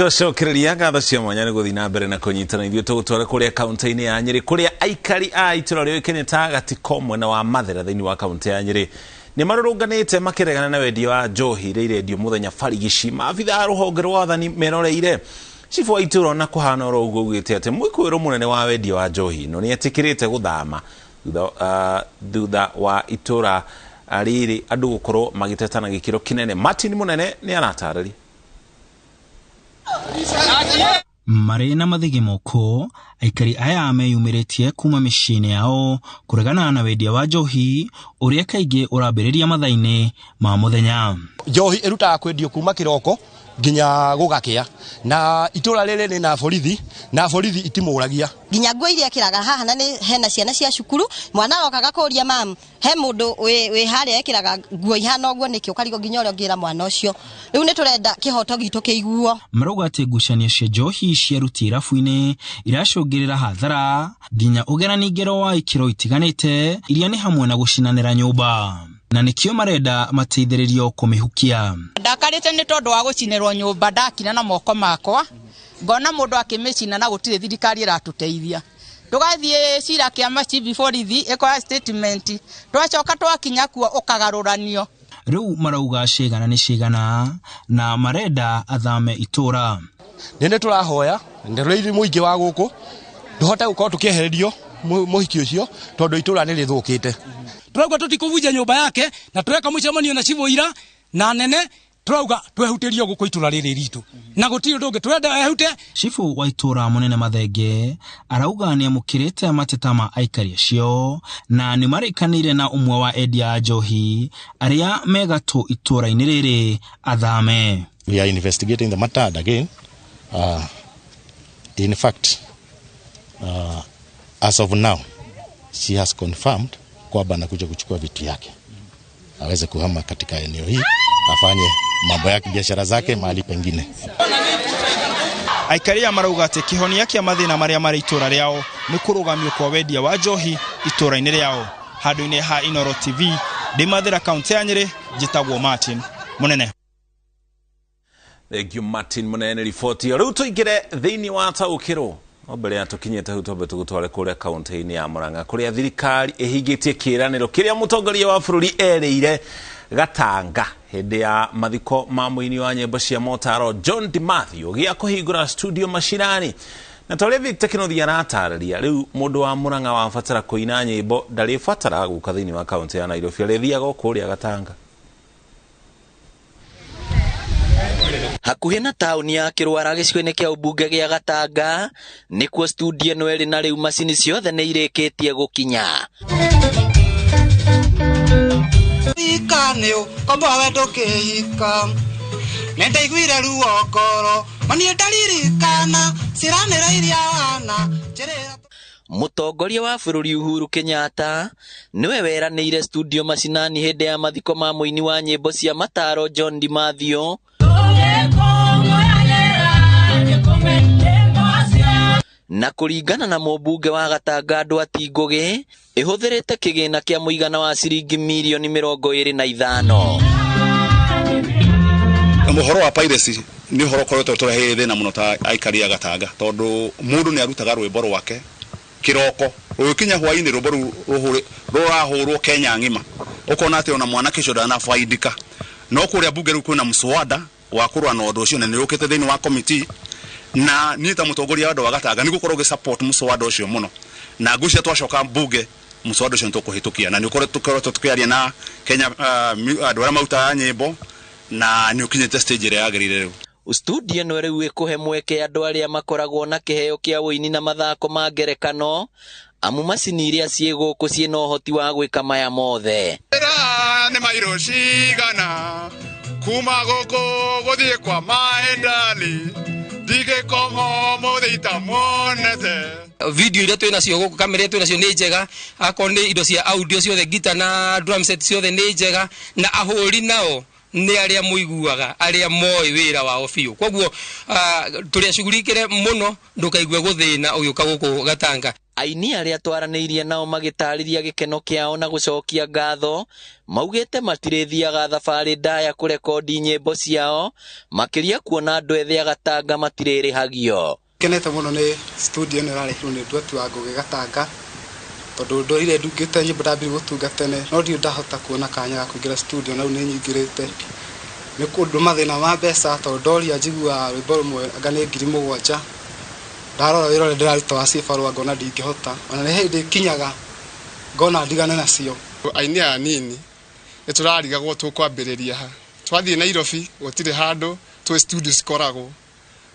Nitocokereria ngatho cia mwanya ni guthina mbere na kunyitana ithuĩ tũgũtwara kũrĩa kaunti-inĩ ya Nyeri kũrĩa aikari a itũra rĩũĩkaine ta Gatiko mwena wa Mathĩra thĩinĩ wa kaunti ya Nyeri nĩ marũrũnganĩte makĩregana na wendia wa njohi iria irendio mũthenya barigici. Maabitha a rũhonge rwa wathani meroreire cibu wa itũra na kũhana oro ũguo augĩte atĩ mwĩkũĩrwo mũnene wa wendia wa njohi no nĩ etĩkĩrĩte gũthama thutha wa itũra rĩrĩ andũ gũkorwo magĩtetana gĩkĩro kĩnene. Martin Mũnene nĩ aratarĩria. Marĩ na mathĩgĩ moko, aikari aya meyumĩrĩtie kuma mĩciĩ-inĩ yao kũregana na wendia wa njohi ũrĩa kaingĩ ũrambĩrĩria mathaa-inĩ ma mũthenya. Njohi ĩrutaga kwendio kuma kĩroko nginya gũgakĩa na itũra rĩrĩ nĩ na borithi itimũragia. Nginya nguo iria kĩraga haha na hena ciana cia cukuru, mwana arokaga kũria mam he mũndũ wĩ harĩa ekĩraga nguo ihana ũguo nĩkĩ ũkarigo nginya ũrĩa ũngĩra mwana ũcio. Rĩu nĩ tũrenda kĩhoto gitũ kĩiguo. Marauga atĩ ngucanio cia njohi cia ruti irabu-inĩ iracũngĩrĩra hathara nginya ũgerani ngero wa ikĩro itiganĩte iria nĩ hamwe na gũcinanĩra nyũmba. Na nikio marenda mateithĩrĩrio kũmĩhukia. Ndakarĩte nĩ tondũ wa gũcinĩrwo nyũmba ndakina na moko makwa. Ngona mũndũ akĩmĩcina na gũtirĩ thirikari ĩratũteithia. Tũgathiĩ cira kĩama chief borithi ĩkoya statement. Twacoka twakinya kuo ũkagarũranio. Rĩu marauga cigana nĩ cigana na marenda athame itũra. Nĩ tũrahoya ndĩrĩiri mũingĩ wa gũkũ tũhote gũkorwo tũkĩehererio mũhiki ũcio tondũ itũra nĩ rĩthũkĩte. Turauga tutikuvunja nyumba yake na tureka mũcemanio na cibo ira na nene turauga twehutĩrio gũkũ itũra rĩrĩ ritũ na gũtirĩ ũndũ ũngĩ turenda ehute. Cibu wa itũra Mũnene Mathenge arauga nĩ amũkĩrĩte mateta ma aikari acio na nĩ marĩkanĩire na ũmwe wa endia njohi arĩa megatũ itũra-inĩ rĩrĩ athame. We are investigating the matter again. In fact, as of now, she has confirmed kwamba anakuja kuchukua vitu yake aweze kuhama katika eneo hii afanye mambo yake biashara zake mahali pengine. Aikari marauga atĩ kĩhonia kĩa mathĩna marĩa marĩ itũra rĩao nĩ kũrũgamio kwa wendia wa njohi itũra-inĩ rĩao. Handũ-inĩ ha Inoro TV ndĩ Mathĩra kaunti ya Nyeri njĩtagwo Martin Mũnene. Thank you Martin Mũnene riboti. Rĩu tũingĩre thĩinĩ wa Taukirwo. Mbere ya tũkinyĩte hau twambe tũgũtware kũrĩa kaunti-inĩ ya Murang'a kũrĩa thirikari ĩhingĩtie kĩĩranĩro kĩrĩa mũtongoria wa bũrũri erĩire Gatanga hĩndĩ ya mathiko ma mũini wa nyĩmbo cia motaro John Matthew gĩa kũhingũra studio Macirani. Na tũrĩa tekinoronjĩ aratarĩria rĩu mũndũ wa Murang'a wabatara kũina nyĩmbo ndarĩbatara gũka thĩinĩ wa kaunti ya Nairobi arĩthiaga kũrĩa Gatanga. Hakuhĩ na taũni ya Kĩrwara gĩcigo-inĩ kĩa ũmbunge gĩa Gatanga nĩkuo studio ĩno ĩrĩ na rĩu macini ciothe nĩ irĩkĩtie gũkinya. Ikanio komba wedo kehika nenda igwire ruo ngoro mani ndaririkana ciranĩra iria wana cherera. Mũtongoria wa bũrũri Uhuru Kenyatta nĩwe weranĩire studio Macinani hĩndĩ ya mathiko ma mũini wa nyĩmbo cia mataro John Matthew. Na kũringana na mũmbunge wa Gatanga andũ atingũgĩ ĩhũthĩrĩte kĩgĩna kĩa mũigana wa ciringi mirioni 25. Mũhoro wa piracy nĩ ũhoro koretwo tũrehe thĩna mũno ta aikari a Gatanga tondũ mũndũ nĩ arutaga rwĩmbo rwake kĩroko rũkinya hwainĩ rũmbo rũrahũrwo Kenya ng'ima ũkona atĩ ona mwanake ũcio ndanafaidika no kũrĩa bunge rĩu kwĩna mswada wa kũrũa na ũndũ ũcio na nĩ ũkĩte thĩinĩ wa committee na niĩ ta mũtongoria wa andũ wa Gatanga nĩ gũkorwo gĩ-support mswada ũcio mũno na ngũcia twacoka bunge mswada ũcio nĩtũkũhĩtũkia na nĩ ũkoretwo tũkĩaria na Kenya andũ arĩa marutaga nyĩmbo na nĩ ũkinyĩte stage ĩrĩa yagĩrĩire rĩu. Studio ĩno rĩu ĩkũhe mweke andũ arĩa makoragwo na kĩheo kĩa ũini na mathako ma ngerekano amu macini iria ciĩ gũkũ ciĩna ũhoti wa gwĩka maya mothe. Nĩ mairo cigana kuma gũkũ gũthiĩ kwa maendani ndigĩkongo mũthĩita monete. Video iria twĩ nacio gũkũ kamera twĩ nacio nĩ njega akorwo nĩ indo cia audio ciothe guitar na drum set ciothe nĩ njega na ahũri nao nĩ arĩa mũiguaga arĩa moĩ wĩra wao biũ. Koguo tũrĩa cugurikire mũno ndũkaigue gũthĩna ũgĩũka gũkũ Gatanga. Aini aria twaranĩirie nao magĩtarĩria gĩkeno kĩao na gũcokia ngatho maugĩte matirethiaga thabarĩ ndaya kũrekondi nyĩmbo ciao makĩria kuona andũ ethĩ a Gatanga matirĩrĩhagio. Kenete mũno nĩ studio nĩ rarĩhirwo nĩ ndwetu wa Ngũgĩ Gatanga tondũ ndorire ndungĩte nyĩmbo ndambire gũtunga tene no ndirĩ ndahota kuona kanya ga kũingĩra studio na rĩu nĩ nyingĩrĩte nĩ kũndũ mathĩna ma mbeca tondũ ndoria njiguaga rwĩmbo rũmwe anga nĩ 7,000 ndarora wĩra ũrĩa ndĩraruta wa Cibarũa ngona ndingĩhota ona nĩ hĩndĩ kinyaga ngona ndigane nacio. Aini aya nini nĩ tũrarigagwo tũkwambĩrĩria ha twathiĩ Nairobi gũtirĩ handũ twĩ studio cikoragwo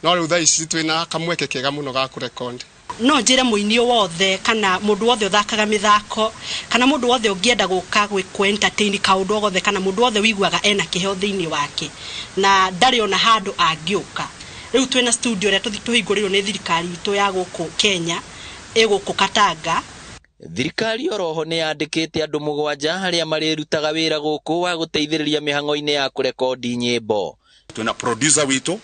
no rĩu thaa ici twĩna kamweke kega mũno ga kũrekondi. No njĩre mũini wothe kana mũndũ wothe ũthakaga mĩthako kana mũndũ wothe ũngĩenda gũka gwĩkwo entertain kaũndũ wothe kana mũndũ wothe wiguaga ena kĩheo thĩinĩ wake na ndarĩ ona handũ angĩũka. Rĩu twĩna studio rĩa tũhingũrĩrwo nĩ thirikari itũ ya gũkũ Kenya ĩgũkũ Katanga. Thirikari oroho nĩ yandĩkĩte andũ 7 harĩa marĩrutaga wĩra gũkũ wa gũteithĩrĩria mĩhang'o-inĩ ya kũrekondi nyĩmbo. Twĩna producer witũ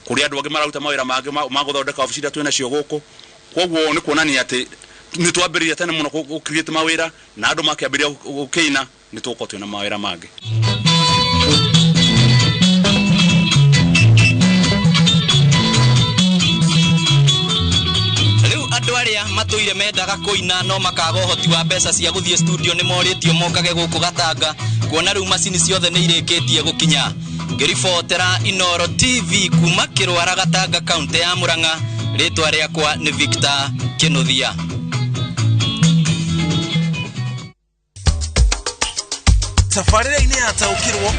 kũrĩa andũ angĩ mararuta mawĩra mangĩ ma gũthondeka ofici iria twĩna cio gũkũ. Koguo nĩ kuonania atĩ nĩ twambĩrĩria tene mũno gũ-create mawĩra na andũ makĩambĩrĩria gũkĩina nĩ tũgũkorwo twĩna mawĩra mangĩ. Rĩu andũ arĩa matũire mendaga kũina no makaga ũhoti wa mbeca cia gũthiĩ studio nĩ morĩtio mokage gũkũ Gatanga kuona rĩu macini ciothe nĩ irĩkĩtie gũkinya. Ngĩribotera Inooro TV kuma Kĩrwara Gatanga kaunti ya Murang'a. Rĩtwa rĩakwa nĩ Victor Kĩnuthia. Tabarĩra-inĩ ya Taukirwo